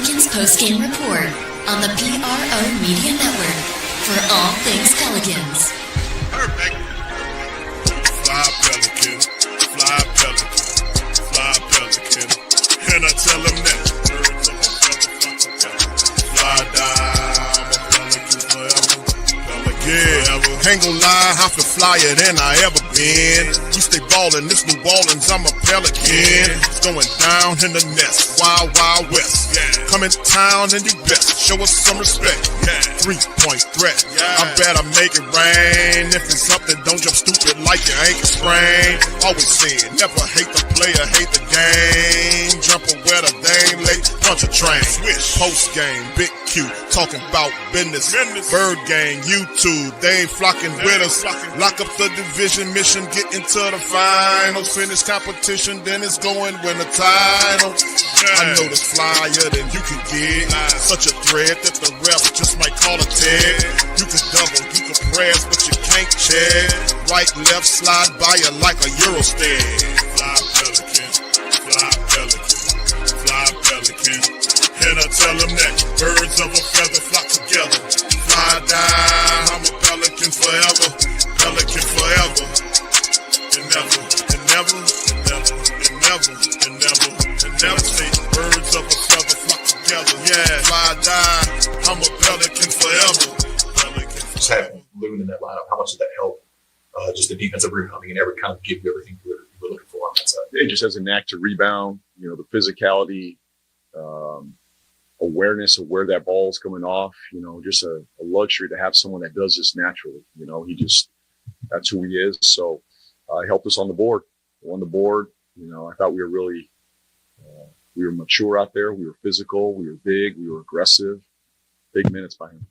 Pelicans postgame report on the PRO Media Network for all things Pelicans. Perfect. Fly Pelican, fly Pelican, fly Pelican. And I tell them that birds of a feather, fly down, I'm a Pelican forever. Pelican, ain't gon' lie, I feel flyer than I ever been. We stay ballin', this New Orleans, I'm a Pelican. It's going down in the nest, wild, wild west. Come in town and you best show us some respect. 3-point threat, I better make it rain. If it's something, don't jump stupid like your ankle sprain. Always saying, never hate the player, hate the game. Jumping where the dame late, punch a train. Post game, big Q, talking about business. Bird gang, YouTube, they ain't flocking with us. Lock up the division mission, get into the finals. Finish competition, then it's going win the title. I know this flyer than you can get. Such a threat that the ref just might call a tag. You can double, you can press, but you can't check. Right, left, slide by you like a Eurostep. Fly Pelican, fly Pelican, fly Pelican. And I tell them that birds of a feather flock together. Fly down, I'm a Pelican forever. Pelican forever. And never, and never, and never, and never, and never, and never say birds of a feather flock together. Yeah, fly down, I'm a Pelican forever. Pelican forever. Just having Loon in that lineup, how much did that help? Just the defensive rebounding and every kind of give you everything you were looking for on that side. It just has a knack to rebound, the physicality, awareness of where that ball's coming off, just a luxury to have someone that does this naturally. That's who he is. So it helped us on the board. On the board, I thought we were really, we were mature out there. We were physical. We were big. We were aggressive. Big minutes by him.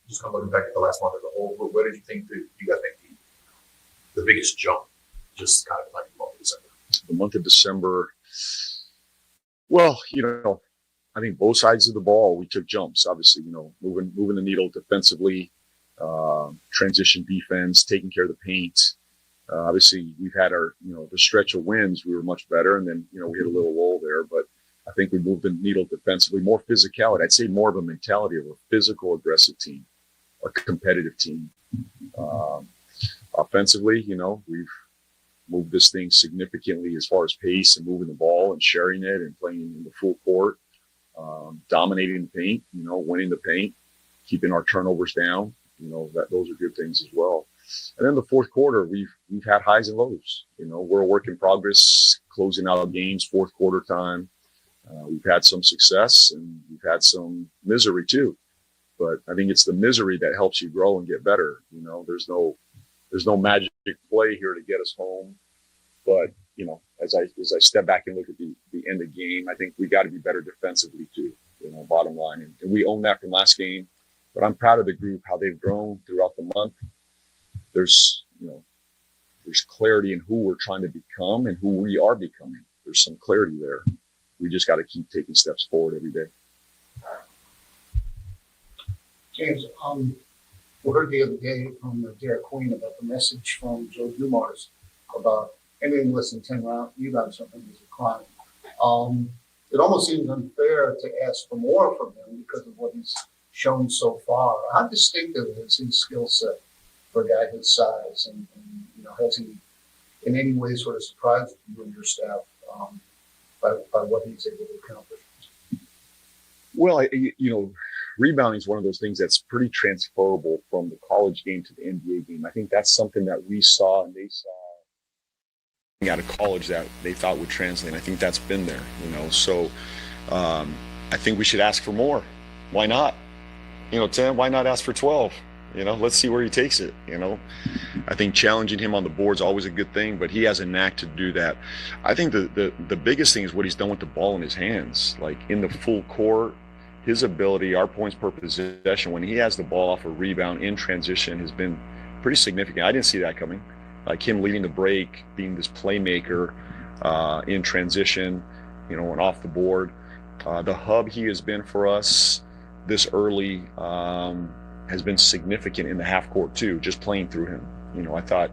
Just kind of looking back at the last month as a whole, what did you think that you guys think the biggest jump just kind of like the month of December? The month of December, well, I think both sides of the ball, we took jumps, obviously, moving the needle defensively, transition defense, taking care of the paint. Obviously, we've had our, the stretch of wins, we were much better. And then, we hit a little lull there, but I think we moved the needle defensively, more physicality. I'd say more of a mentality of a physical, aggressive team, a competitive team. Offensively, we've moved this thing significantly as far as pace and moving the ball and sharing it and playing in the full court, dominating the paint, winning the paint, keeping our turnovers down. Those are good things as well. And then the fourth quarter, we've had highs and lows. We're a work in progress, closing out games, fourth quarter time. We've had some success and we've had some misery too. But I think it's the misery that helps you grow and get better. There's no magic play here to get us home. But, as I step back and look at the end of the game, I think we got to be better defensively too, bottom line. And we own that from last game. But I'm proud of the group, how they've grown throughout the month. There's clarity in who we're trying to become and who we are becoming. There's some clarity there. We just got to keep taking steps forward every day. James, we heard the other day from Derek Queen about the message from Joe Dumars about ending less than 10 rebounds something as a crime. It almost seems unfair to ask for more from him because of what he's shown so far. How distinctive is his skill set for a guy his size? And has he in any way sort of surprised you and your staff by what he's able to accomplish? Well, rebounding is one of those things that's pretty transferable from the college game to the NBA game. I think that's something that we saw and they saw out of college that they thought would translate. I think that's been there, So I think we should ask for more. Why not? 10, why not ask for 12? Let's see where he takes it, I think challenging him on the board is always a good thing, but he has a knack to do that. I think the biggest thing is what he's done with the ball in his hands, like in the full court. His ability, our points per possession, when he has the ball off a rebound in transition has been pretty significant. I didn't see that coming. Like him leading the break, being this playmaker in transition, and off the board. The hub he has been for us this early has been significant in the half court too, just playing through him. I thought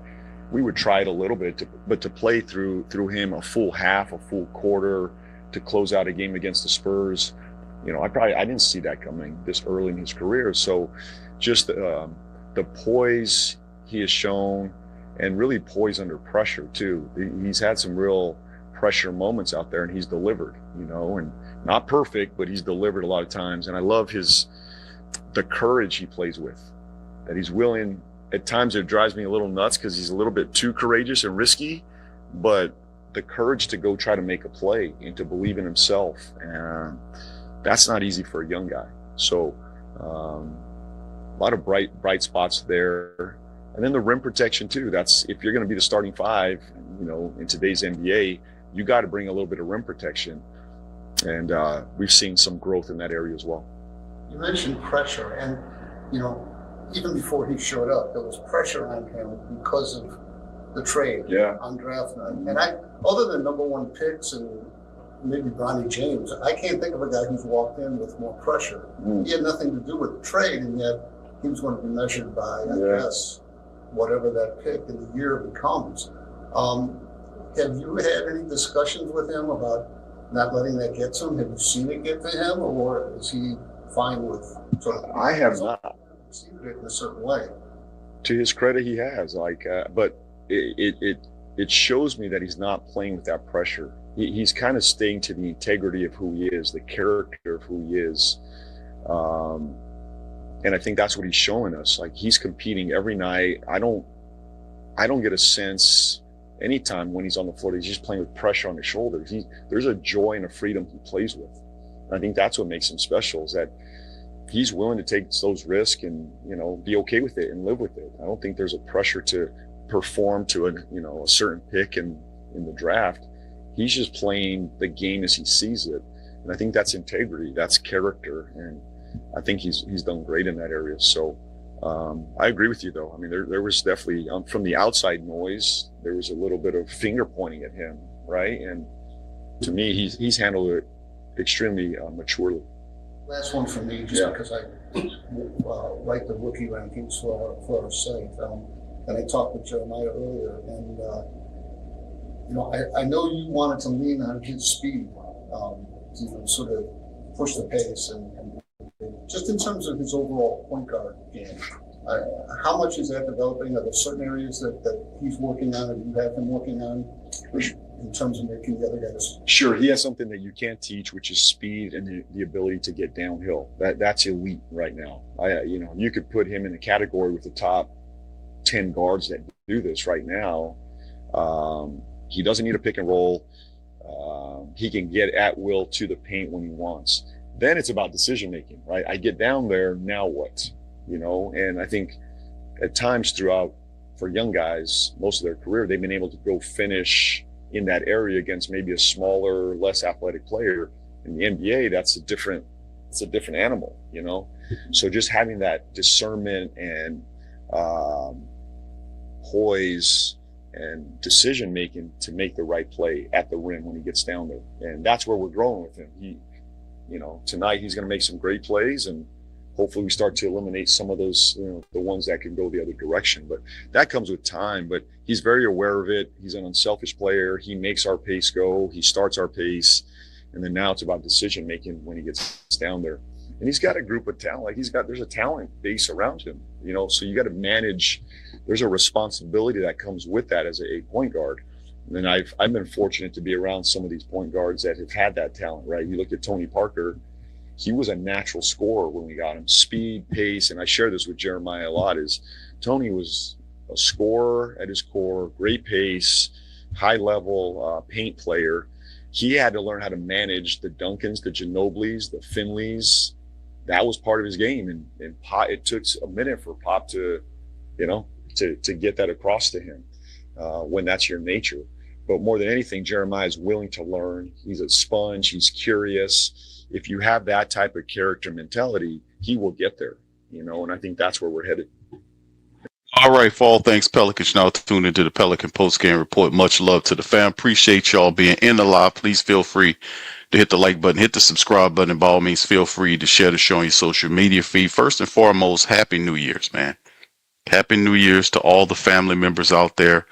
we would try it a little bit, but to play through him a full half, a full quarter, to close out a game against the Spurs I didn't see that coming this early in his career. So just the poise he has shown, and really poise under pressure too. He's had some real pressure moments out there, and he's delivered, and not perfect, but he's delivered a lot of times. And I love the courage he plays with, that he's willing. At times it drives me a little nuts because he's a little bit too courageous and risky, but the courage to go try to make a play and to believe in himself. And that's not easy for a young guy. So a lot of bright spots there. And then the rim protection too. That's, if you're going to be the starting five, in today's NBA, you got to bring a little bit of rim protection. And we've seen some growth in that area as well. You mentioned pressure, and even before he showed up, there was pressure on him because of the trade on draft night. And other than number one picks and maybe Bronny James, I can't think of a guy who's walked in with more pressure. He had nothing to do with the trade, and yet he was going to be measured by, I guess, whatever that pick in the year becomes. Have you had any discussions with him about not letting that get to him? Have you seen it get to him, or is he fine with sort of? I have not. Received it in a certain way. To his credit, he has. But it shows me that he's not playing with that pressure. He's kind of staying to the integrity of who he is, the character of who he is. And I think that's what he's showing us. Like, he's competing every night. I don't get a sense anytime when he's on the floor, he's just playing with pressure on his shoulders. There's a joy and a freedom he plays with. And I think that's what makes him special, is that he's willing to take those risks and, be okay with it and live with it. I don't think there's a pressure to perform to a certain pick in the draft. He's just playing the game as he sees it. And I think that's integrity, that's character. And I think he's done great in that area. So I agree with you, though. I mean, there was definitely, from the outside noise, there was a little bit of finger pointing at him, right? And to me, he's handled it extremely maturely. Last one for me, just because I write the rookie rankings for our site. And I talked with Jeremiah earlier, and I know you wanted to lean on his speed, to sort of push the pace, and just in terms of his overall point guard game. How much is that developing? Are there certain areas that he's working on, and you have him working on, in terms of making the other guys? Sure, he has something that you can't teach, which is speed and the ability to get downhill. That's elite right now. You could put him in a category with the top 10 guards that do this right now. He doesn't need a pick and roll. He can get at will to the paint when he wants. Then it's about decision making, right? I get down there, now what? And I think at times throughout, for young guys, most of their career, they've been able to go finish in that area against maybe a smaller, less athletic player. In the NBA, it's a different animal, So just having that discernment and poise and decision making to make the right play at the rim when he gets down there. And that's where we're growing with him. Tonight he's going to make some great plays, and hopefully we start to eliminate some of those, the ones that can go the other direction. But that comes with time. But he's very aware of it. He's an unselfish player. He makes our pace go. He starts our pace. And then now it's about decision making when he gets down there. And he's got a group of talent. There's a talent base around him, so you got to manage. There's a responsibility that comes with that as a point guard. And I've been fortunate to be around some of these point guards that have had that talent, right? You look at Tony Parker, he was a natural scorer when we got him. Speed, pace, and I share this with Jeremiah a lot, is Tony was a scorer at his core, great pace, high level paint player. He had to learn how to manage the Duncans, the Ginobilis, the Finleys. That was part of his game. And Pop, it took a minute for Pop to get that across to him when that's your nature. But more than anything, Jeremiah is willing to learn. He's a sponge. He's curious. If you have that type of character mentality, he will get there, and I think that's where we're headed. All right, for all things Pelicans, now tune into the Pelican Postgame Report. Much love to the fam. Appreciate y'all being in the live. Please feel free to hit the like button, hit the subscribe button, and by all means, feel free to share the show on your social media feed. First and foremost, Happy New Year's, man. Happy New Year's to all the family members out there.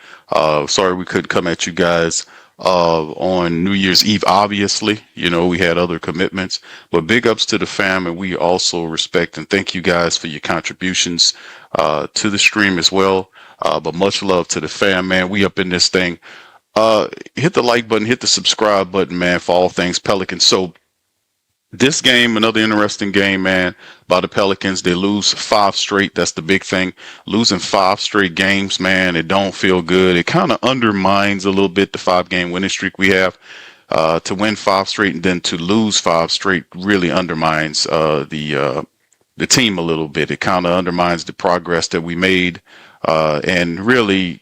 Sorry we couldn't come at you guys on New Year's Eve. Obviously, we had other commitments, but big ups to the fam, and we also respect and thank you guys for your contributions to the stream as well. But much love to the fam, man. We up in this thing. Hit the like button, hit the subscribe button, man, for all things Pelicans. So this game, another interesting game, man, by the Pelicans. They lose 5 straight. That's the big thing. Losing 5 straight games, man, it don't feel good. It kind of undermines a little bit the 5-game winning streak we have. To win 5 straight and then to lose 5 straight really undermines the team a little bit. It kind of undermines the progress that we made, and really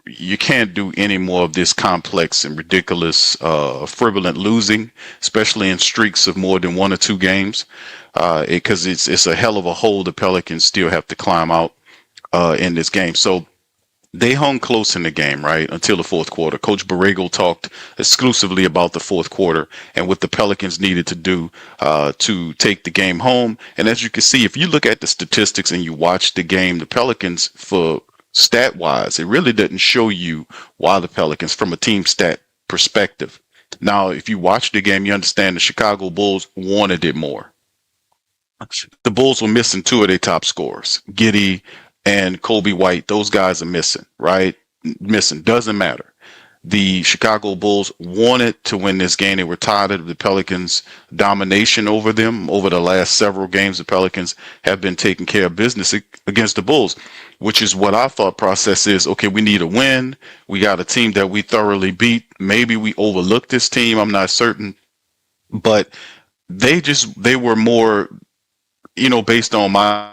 you can't do any more of this complex and ridiculous, frivolent losing, especially in streaks of more than 1 or 2 games, because it's a hell of a hole the Pelicans still have to climb out in this game. So they hung close in the game, right, until the fourth quarter. Coach Borrego talked exclusively about the fourth quarter and what the Pelicans needed to do to take the game home. And as you can see, if you look at the statistics and you watch the game, the Pelicans, for stat-wise, it really doesn't show you why the Pelicans, from a team stat perspective. Now, if you watch the game, you understand the Chicago Bulls wanted it more. The Bulls were missing 2 of their top scorers, Giddey and Kobe White. Those guys are missing, right? Missing. Doesn't matter. The Chicago Bulls wanted to win this game. They were tired of the Pelicans' domination over them. Over the last several games, the Pelicans have been taking care of business against the Bulls, which is what our thought process is. Okay, we need a win. We got a team that we thoroughly beat. Maybe we overlooked this team. I'm not certain. But they were more, based on my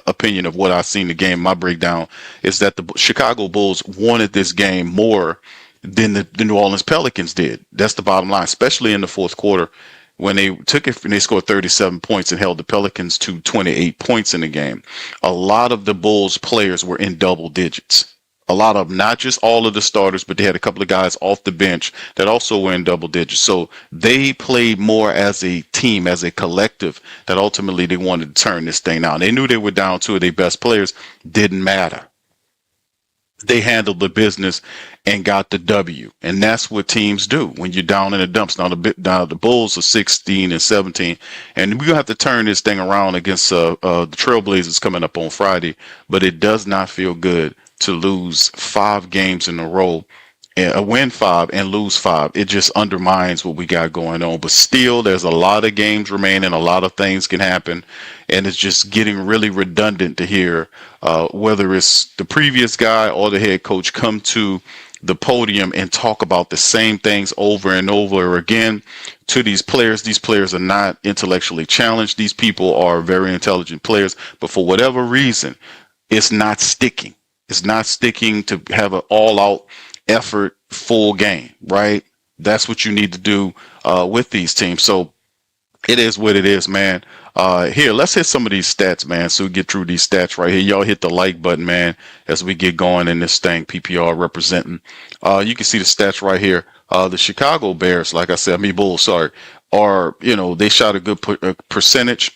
opinion of what I've seen the game, my breakdown is that the Chicago Bulls wanted this game more than the New Orleans Pelicans did. That's the bottom line, especially in the fourth quarter when they took it and they scored 37 points and held the Pelicans to 28 points in the game. A lot of the Bulls players were in double digits. A lot of, not just all of the starters, but they had a couple of guys off the bench that also were in double digits. So they played more as a team, as a collective, that ultimately they wanted to turn this thing out. They knew they were down 2 of their best players. Didn't matter. They handled the business and got the W. And that's what teams do when you're down in the dumps. Now the Bulls are 16-17, and we're going to have to turn this thing around against the Trailblazers coming up on Friday. But it does not feel good to lose 5 games in a row, win 5 and lose 5. It just undermines what we got going on. But still, there's a lot of games remaining. A lot of things can happen. And it's just getting really redundant to hear whether it's the previous guy or the head coach come to the podium and talk about the same things over and over again to these players. These players are not intellectually challenged. These people are very intelligent players. But for whatever reason, it's not sticking. It's not sticking to have an all-out effort, full game, right? That's what you need to do with these teams. So it is what it is, man. Here, let's hit some of these stats, man, so we get through these stats right here. Y'all hit the like button, man, as we get going in this thing, PPR representing. You can see the stats right here. The Chicago Bears, Bulls, sorry, are, they shot a good percentage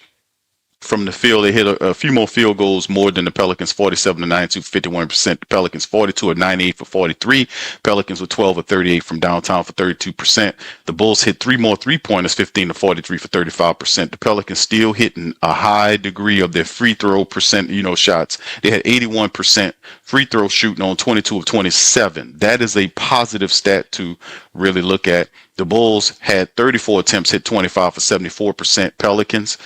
from the field. They hit a few more field goals more than the Pelicans, 47-92, 51%. The Pelicans 42-98 for 43. Pelicans were 12-38 from downtown for 32%. The Bulls hit 3 more 3-pointers, 15-43 for 35%. The Pelicans still hitting a high degree of their free throw percent, shots. They had 81% free throw shooting on 22 of 27. That is a positive stat to really look at. The Bulls had 34 attempts, hit 25 for 74%. Pelicans,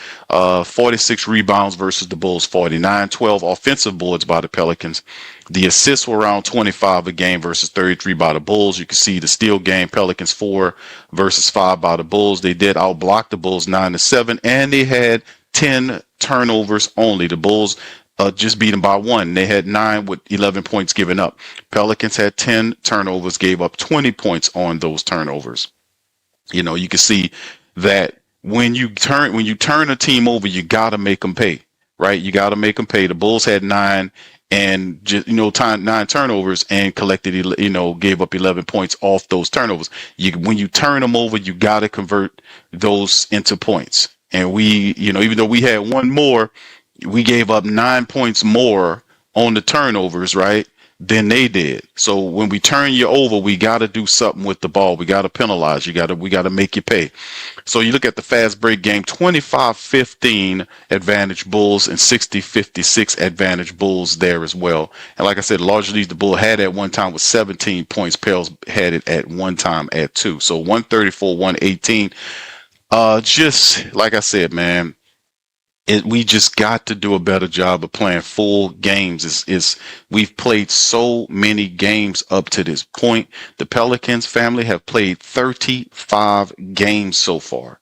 46 rebounds versus the Bulls, 49. 12 offensive boards by the Pelicans. The assists were around 25 a game versus 33 by the Bulls. You can see the steal game, Pelicans 4 versus 5 by the Bulls. They did outblock the Bulls 9-7, and they had 10 turnovers only. The Bulls just beat them by 1. They had 9 with 11 points given up. Pelicans had 10 turnovers, gave up 20 points on those turnovers. You can see that when you turn a team over, you got to make them pay, right? You got to make them pay. The Bulls had 9 and just, 9 turnovers and collected, gave up 11 points off those turnovers. When you turn them over, you got to convert those into points. And we, even though we had 1 more, we gave up 9 points more on the turnovers, right? than they did. So when we turn you over, we got to do something with the ball. We got to penalize. We got to make you pay. So you look at the fast break game, 25-15 advantage Bulls and 60-56 advantage Bulls there as well. And like I said, largely the Bull had at one time with 17 points. Pels had it at one time at 2. So 134-118. Just like I said, man, we just got to do a better job of playing full games. We've played so many games up to this point. The Pelicans family have played 35 games so far.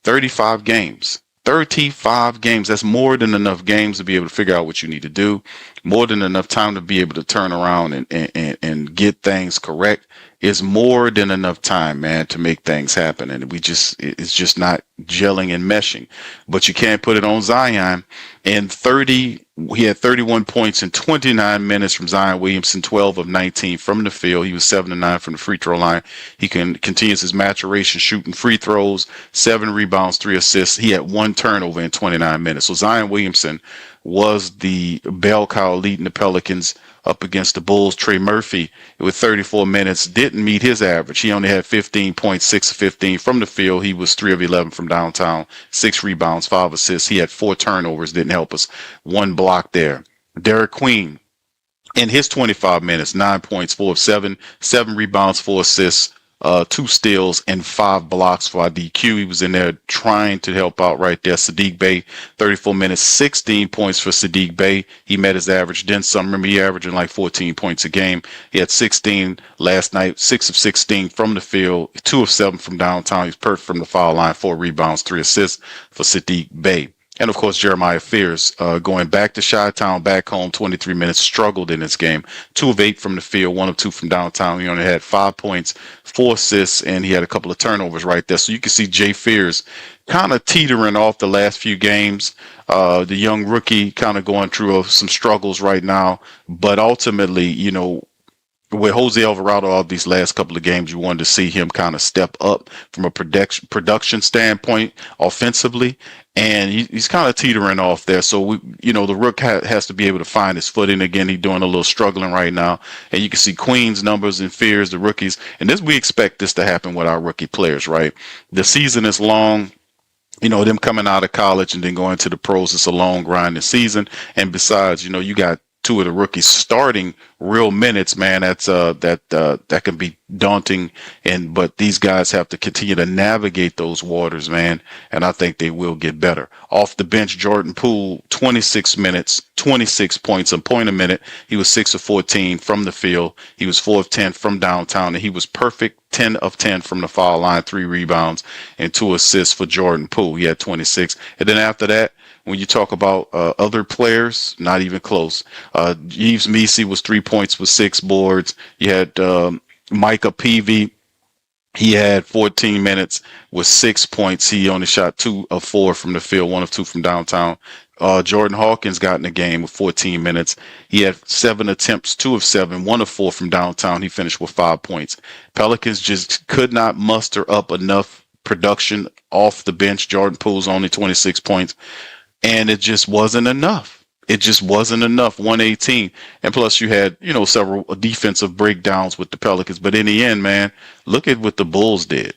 35 games. 35 games. That's more than enough games to be able to figure out what you need to do. More than enough time to be able to turn around and get things correct. Is more than enough time, man, to make things happen. And it's just not gelling and meshing. But you can't put it on Zion. And he had 31 points in 29 minutes from Zion Williamson, 12 of 19 from the field. He was 7 of 9 from the free throw line. He continues his maturation shooting free throws, 7 rebounds, 3 assists. He had 1 turnover in 29 minutes. So Zion Williamson was the bell cow leading the Pelicans up against the Bulls. Trey Murphy, with 34 minutes, didn't meet his average. He only had 15 points, 6 of 15 from the field. He was 3 of 11 from downtown, 6 rebounds, 5 assists. He had 4 turnovers, didn't help us. 1 block there. Derek Queen, in his 25 minutes, 9 points, 4 of 7, 7 rebounds, 4 assists, 2 steals, and 5 blocks for DQ. He was in there trying to help out right there. Sadiq Bey, 34 minutes, 16 points for Sadiq Bey. He met his average. Then some. Remember, he averaging like 14 points a game. He had 16 last night, 6 of 16 from the field, 2 of 7 from downtown. He's perfect from the foul line, 4 rebounds, 3 assists for Sadiq Bey. And of course, Jeremiah Fears, going back to Chi-Town, back home, 23 minutes, struggled in this game. 2 of 8 from the field, 1 of 2 from downtown. He only had 5 points, 4 assists, and he had a couple of turnovers right there. So you can see Jay Fears kind of teetering off the last few games. The young rookie kind of going through some struggles right now. But ultimately, you know, with Jose Alvarado all these last couple of games, you wanted to see him kind of step up from a production standpoint offensively, and he's kind of teetering off there. So the Rook has to be able to find his footing again. He's doing a little struggling right now, and you can see Queen's numbers and Fears, the rookies, and we expect this to happen with our rookie players, right? The season is long. You know, them coming out of college and then going to the pros, it's a long grinding season, and besides, you got 2 of the rookies starting real minutes, man. That can be daunting, but these guys have to continue to navigate those waters, man, and I think they will get better. Off the bench, Jordan Poole, 26 minutes, 26 points, a point a minute. He was 6 of 14 from the field. He was 4 of 10 from downtown, and he was perfect, 10 of 10 from the foul line, 3 rebounds and 2 assists for Jordan Poole. He had 26. And then after that, when you talk about other players, not even close. Yves Missi was 3 points with 6 boards. You had Micah Peavy. He had 14 minutes with 6 points. He only shot 2 of 4 from the field, 1 of 2 from downtown. Jordan Hawkins got in the game with 14 minutes. He had 7 attempts, 2 of 7, 1 of 4 from downtown. He finished with 5 points. Pelicans just could not muster up enough production off the bench. Jordan Poole's only 26 points. And it just wasn't enough. It just wasn't enough. 118. And plus you had, several defensive breakdowns with the Pelicans. But in the end, man, look at what the Bulls did.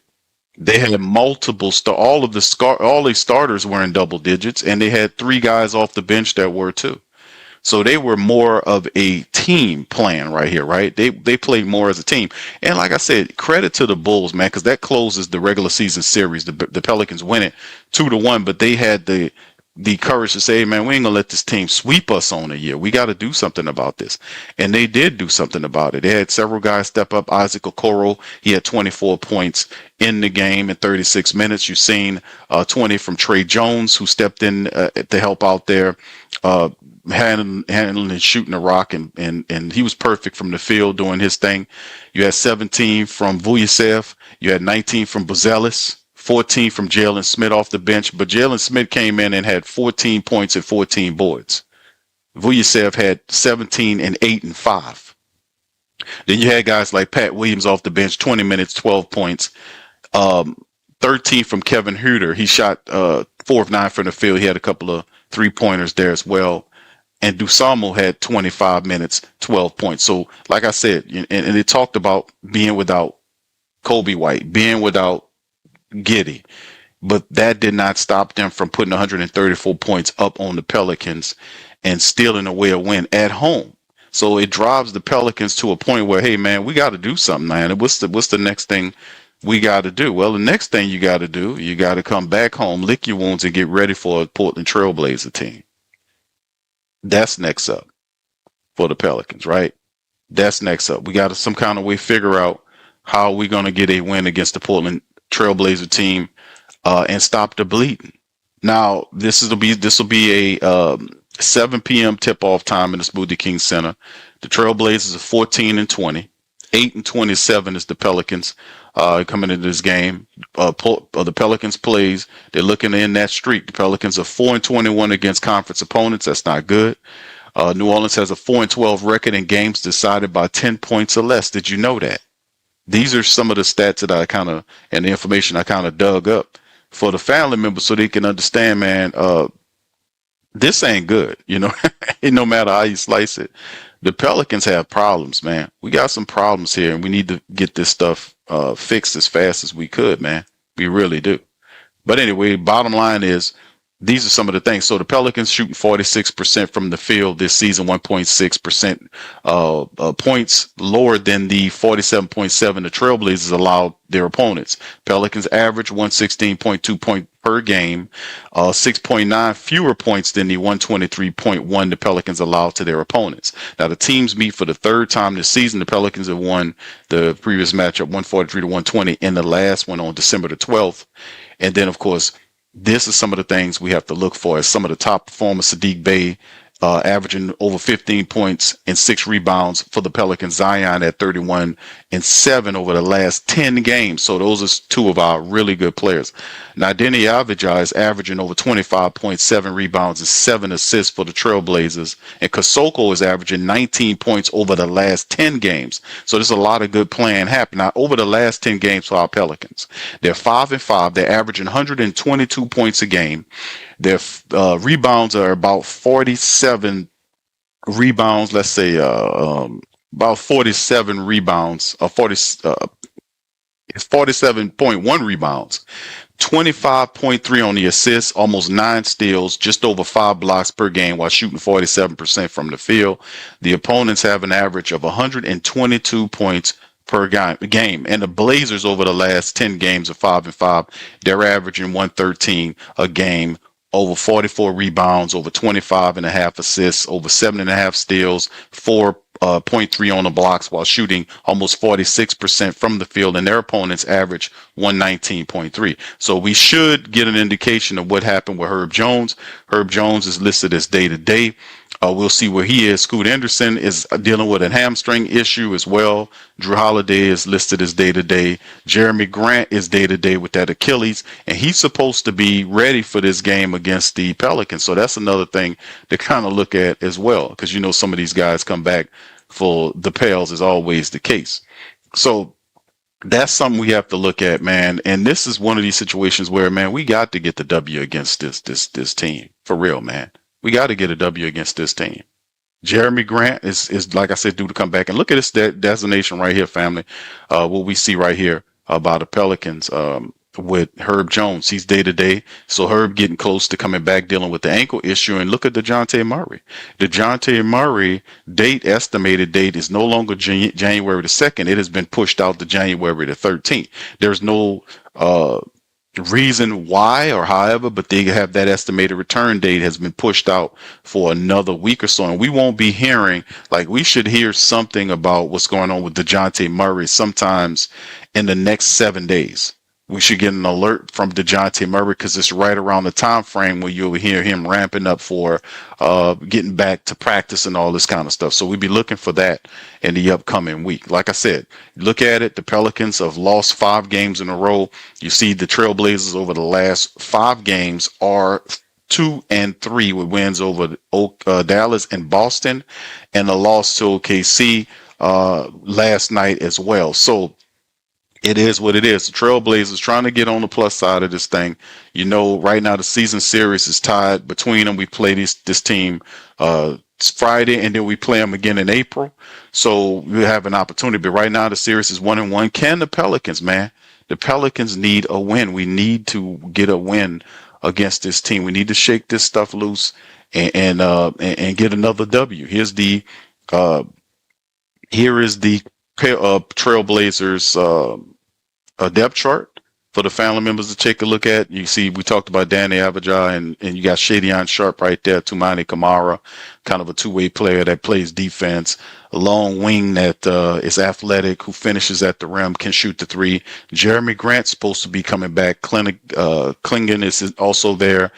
They had multiple all the starters were in double digits, and they had 3 guys off the bench that were too. So they were more of a team plan right here, right? They played more as a team. And like I said, credit to the Bulls, man, because that closes the regular season series. The Pelicans win it 2-1, but they had the courage to say, hey, man, we ain't gonna let this team sweep us on a year. We got to do something about this. And they did do something about it. They had several guys step up. Isaac Okoro, he had 24 points in the game in 36 minutes. You've seen 20 from Trey Jones, who stepped in to help out there, handling and shooting the rock, and he was perfect from the field doing his thing. You had 17 from Vujasev. You had 19 from Buzelis. 14 from Jalen Smith off the bench, but Jalen Smith came in and had 14 points and 14 boards. Vujasev had 17 and 8 and 5. Then you had guys like Pat Williams off the bench, 20 minutes, 12 points. 13 from Kevin Huerter. He shot 4 of 9 from the field. He had a couple of 3-pointers there as well. and Dusamo had 25 minutes, 12 points. So, like I said, and it talked about being without Kobe White, being without Giddey, but that did not stop them from putting 134 points up on the Pelicans and stealing away a win at home. So it drives the Pelicans to a point where, hey, man, we got to do something, man. And what's the next thing we got to do? Well, the next thing you got to do, you got to come back home, lick your wounds, and get ready for a Portland Trailblazer team. That's next up for the Pelicans, right? That's next up. We got to some kind of way figure out how we're going to get a win against the Portland Trailblazer team and stop the bleeding. Now, this will be a 7 p.m. tip-off time in the Smoothie King Center. The Trailblazers are 14-20. 8-27 is the Pelicans coming into this game. The Pelicans plays. They're looking to end that streak. The Pelicans are 4-21 against conference opponents. That's not good. New Orleans has a 4-12 record in games decided by 10 points or less. Did you know that? These are some of the stats that and the information I kind of dug up for the family members so they can understand, man, this ain't good, no matter how you slice it. The Pelicans have problems, man. We got some problems here, and we need to get this stuff fixed as fast as we could, man. We really do. But anyway, bottom line is, these are some of the things. So the Pelicans shooting 46% from the field this season, 1.6% points lower than the 47.7 the Trailblazers allowed their opponents. Pelicans average 116.2 points per game, 6.9 fewer points than the 123.1 the Pelicans allowed to their opponents. Now the teams meet for the third time this season. The Pelicans have won the previous matchup 143-120 and the last one on December the 12th. And then, of course, this is some of the things we have to look for as some of the top performers. Sadiq Bey averaging over 15 points and 6 rebounds for the Pelicans. Zion at 31 and 7 over the last 10 games. So those are two of our really good players. Now, Denny Avdija is averaging over 25.7 rebounds and 7 assists for the Trailblazers. And Kosoko is averaging 19 points over the last 10 games. So there's a lot of good playing happening. Now, over the last 10 games for our Pelicans, they're 5-5. They're averaging 122 points a game. Their rebounds are about 47 rebounds. Let's say about 47 rebounds, 47.1 rebounds, 25.3 on the assists, almost 9 steals, just over 5 blocks per game while shooting 47% from the field. The opponents have an average of 122 points per game. And the Blazers over the last 10 games of 5-5, they're averaging 113 a game, over 44 rebounds, over 25.5 assists, over 7.5 steals, 4.3 on the blocks while shooting almost 46% from the field, and their opponents average 119.3. So we should get an indication of what happened with Herb Jones. Herb Jones is listed as day-to-day. We'll see where he is. Scoot Anderson is dealing with a hamstring issue as well. Drew Holiday is listed as day-to-day. Jeremy Grant is day-to-day with that Achilles, and he's supposed to be ready for this game against the Pelicans. So that's another thing to kind of look at as well, because some of these guys come back for the Pels is always the case. So that's something we have to look at, man. And this is one of these situations where, man, we got to get the W against this team for real, man. We got to get a W against this team. Jeremy Grant is like I said, due to come back. And look at this designation right here, family. What we see right here about the Pelicans with Herb Jones. He's day-to-day. So Herb getting close to coming back, dealing with the ankle issue. And look at DeJounte Murray. DeJounte Murray estimated date is no longer January the 2nd. It has been pushed out to January the 13th. There's no reason why or however, but they have that estimated return date has been pushed out for another week or so. And we won't be hearing, we should hear something about what's going on with DeJounte Murray sometimes in the next 7 days. We should get an alert from DeJounte Murray because it's right around the time frame where you'll hear him ramping up for getting back to practice and all this kind of stuff. So we'll be looking for that in the upcoming week. Like I said, look at it. The Pelicans have lost 5 games in a row. You see the Trailblazers over the last 5 games are 2-3 with wins over Dallas and Boston, and a loss to OKC last night as well. So it is what it is. The Trailblazers trying to get on the plus side of this thing. Right now the season series is tied between them. We play this team Friday, and then we play them again in April. So we have an opportunity. But right now the series is 1-1. Can the Pelicans, man? The Pelicans need a win. We need to get a win against this team. We need to shake this stuff loose and get another W. Here is the Trailblazers depth chart for the family members to take a look at. You see, we talked about Danny Avdija, and you got Shadian Sharp right there, Toumani Camara, kind of a two-way player that plays defense, a long wing that is athletic, who finishes at the rim, can shoot the three. Jeremy Grant's supposed to be coming back. Klingon is also there.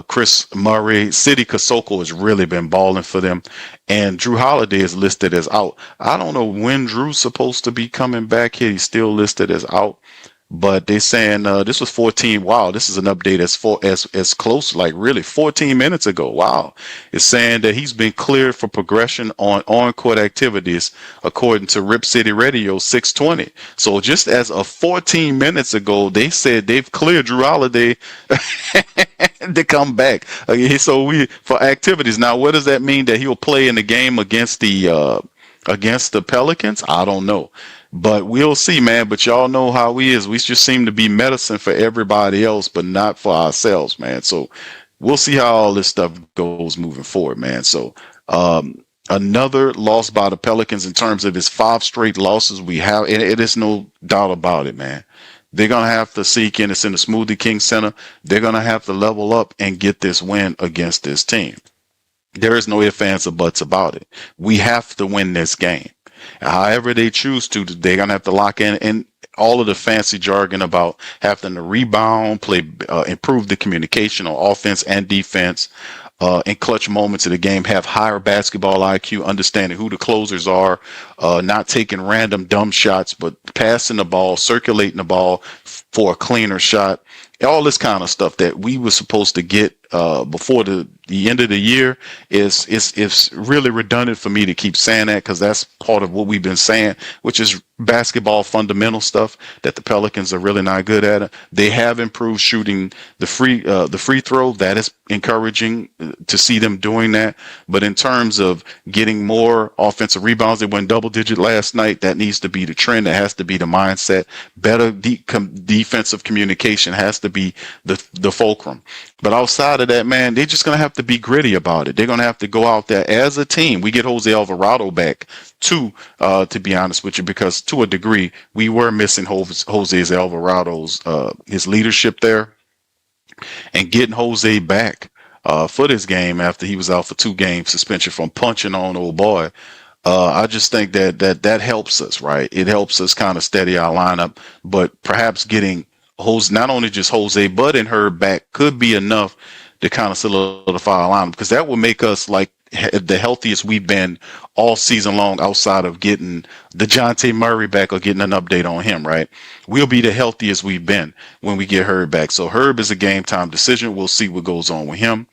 Chris Murray, Sidi Kosoko has really been balling for them, and Drew Holiday is listed as out. I don't know when Drew's supposed to be coming back here. He's still listed as out. But they're saying this was 14. Wow, this is an update as close, like really 14 minutes ago. Wow. It's saying that he's been cleared for progression on-court activities, according to Rip City Radio 620. So just as of 14 minutes ago, they said they've cleared Drew Holiday to come back. So for activities. Now, what does that mean? That he'll play in the game against the Pelicans? I don't know. But we'll see, man. But y'all know how he is. We just seem to be medicine for everybody else, but not for ourselves, man. So we'll see how all this stuff goes moving forward, man. So another loss by the Pelicans in terms of his 5 straight losses we have. And it is no doubt about it, man. They're going to have to seek in. It's in the Smoothie King Center. They're going to have to level up and get this win against this team. There is no ifs, ands, or buts about it. We have to win this game. However they choose to, they're going to have to lock in and all of the fancy jargon about having to rebound, play, improve the communication on offense and defense, in clutch moments of the game, have higher basketball IQ, understanding who the closers are, not taking random dumb shots, but passing the ball, circulating the ball for a cleaner shot. All this kind of stuff that we were supposed to get before the end of the year is really redundant for me to keep saying that, because that's part of what we've been saying, which is basketball fundamental stuff that the Pelicans are really not good at. They have improved shooting the free throw. That is encouraging to see them doing that. But in terms of getting more offensive rebounds, they went double digit last night. That needs to be the trend. That has to be the mindset. Better defensive communication has to be the fulcrum. But outside of that, man, they're just going to have to be gritty about it. They're going to have to go out there as a team. We get Jose Alvarado back too, to be honest with you, because to a degree, we were missing Jose Alvarado's, his leadership there, and getting Jose back, for this game after he was out for 2 games suspension from punching on old boy. I just think that helps us, right? It helps us kind of steady our lineup, but perhaps getting Jose, not only just Jose, but in her back could be enough to kind of solidify our lineup, because that would make us like the healthiest we've been all season long, outside of getting DeJounte Murray back or getting an update on him, right? We'll be the healthiest we've been when we get Herb back. So Herb is a game time decision. We'll see what goes on with him.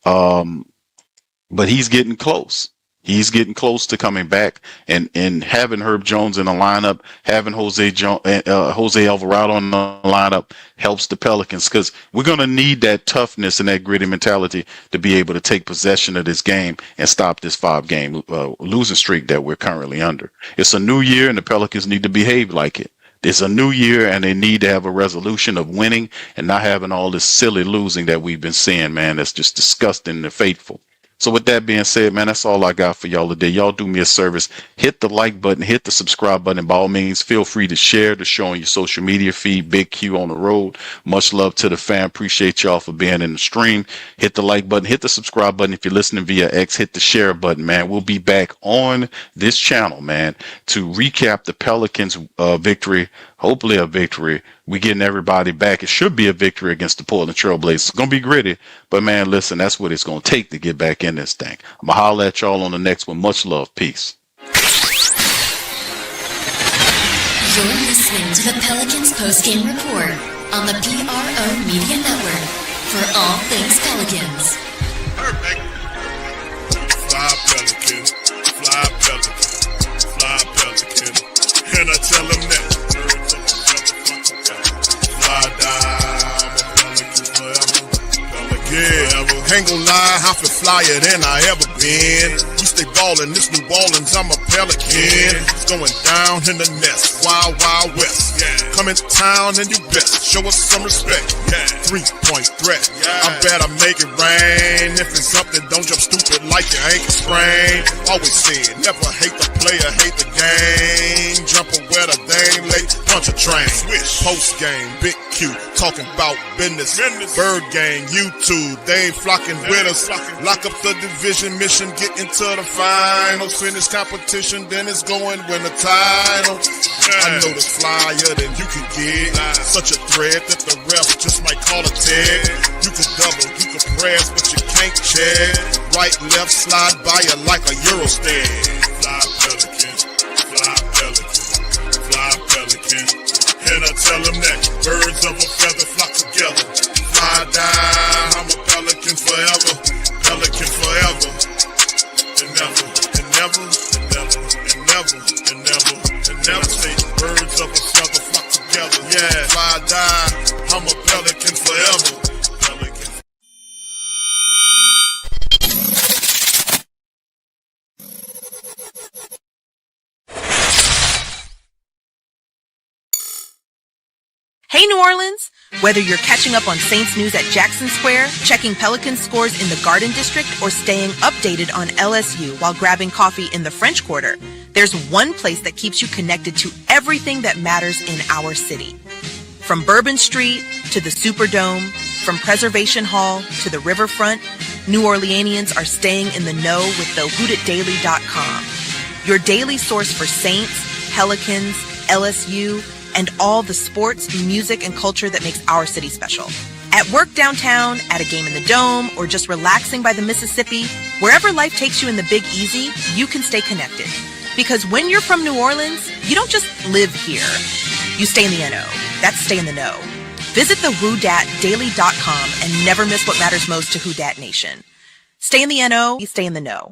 But he's getting close. He's getting close to coming back, and having Herb Jones in the lineup, having Jose Alvarado in the lineup helps the Pelicans, because we're going to need that toughness and that gritty mentality to be able to take possession of this game and stop this 5-game losing streak that we're currently under. It's a new year, and the Pelicans need to behave like it. It's a new year, and they need to have a resolution of winning and not having all this silly losing that we've been seeing, man. That's just disgusting and fateful. So with that being said, man, that's all I got for y'all today. Y'all do me a service. Hit the like button, hit the subscribe button. By all means, feel free to share the show on your social media feed. Big Q on the road. Much love to the fam. Appreciate y'all for being in the stream. Hit the like button, hit the subscribe button. If you're listening via X, hit the share button, man. We'll be back on this channel, man, to recap the Pelicans victory. Hopefully a victory. We getting everybody back. It should be a victory against the Portland Trailblazers. It's going to be gritty, but man, listen, that's what it's going to take to get back in this thing. I'm going to holler at y'all on the next one. Much love. Peace. You're listening to the Pelicans postgame report on the PRO Media Network. For all things Pelicans. Perfect. Fly Pelican, fly Pelican, fly Pelican. And I tell them that. Fly down, Pelicans forever. Pelicans Yeah, ain't gon' lie, I feel flyer than I ever been. We stay ballin', this New Orleans, I'm a Pelican. It's going down in the nest, wild, wild west. Come in town and you best show us some respect. 3-point threat, I better make it rain. If it's something, don't jump stupid like your ankle sprain. Always said, never hate the player, hate the game. Jumper where the dame late, punch a train. Post game, big Q, talking about business. Bird gang, YouTube, they ain't flocking with us. Lock up the division mission, get into the finals. Finish competition, then it's going win the title. I know the flyer than you can get. Such a threat that the ref just might call a tag. You could double, you could press, but you can't check. Right, left, slide by you like a Eurostep. Fly Pelican, fly Pelican, fly Pelican. And I tell them that birds of a feather flock together. Fly down, I'm a Pelican forever. Pelican forever. And never, and never, and never, and never, and never, and never say birds of a feather flock together. Yeah, fly down, I'm a Pelican forever. Pelican. Hey, New Orleans! Whether you're catching up on Saints news at Jackson Square, checking Pelicans scores in the Garden District, or staying updated on LSU while grabbing coffee in the French Quarter, there's one place that keeps you connected to everything that matters in our city. From Bourbon Street to the Superdome, from Preservation Hall to the Riverfront, New Orleanians are staying in the know with the whodatdaily.com. Your daily source for Saints, Pelicans, LSU, and all the sports, music, and culture that makes our city special. At work downtown, at a game in the Dome, or just relaxing by the Mississippi, wherever life takes you in the Big Easy, you can stay connected. Because when you're from New Orleans, you don't just live here. You stay in the NO. That's stay in the know. Visit the WhoDatDaily.com and never miss what matters most to Who Dat Nation. Stay in the NO, you stay in the know.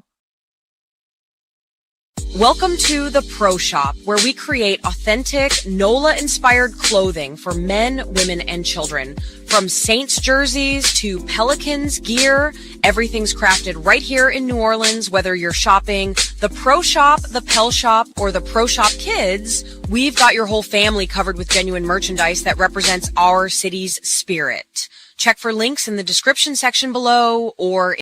Welcome to the Pro Shop, where we create authentic, NOLA-inspired clothing for men, women, and children. From Saints jerseys to Pelicans gear, everything's crafted right here in New Orleans. Whether you're shopping the Pro Shop, the Pel Shop, or the Pro Shop Kids, we've got your whole family covered with genuine merchandise that represents our city's spirit. Check for links in the description section below or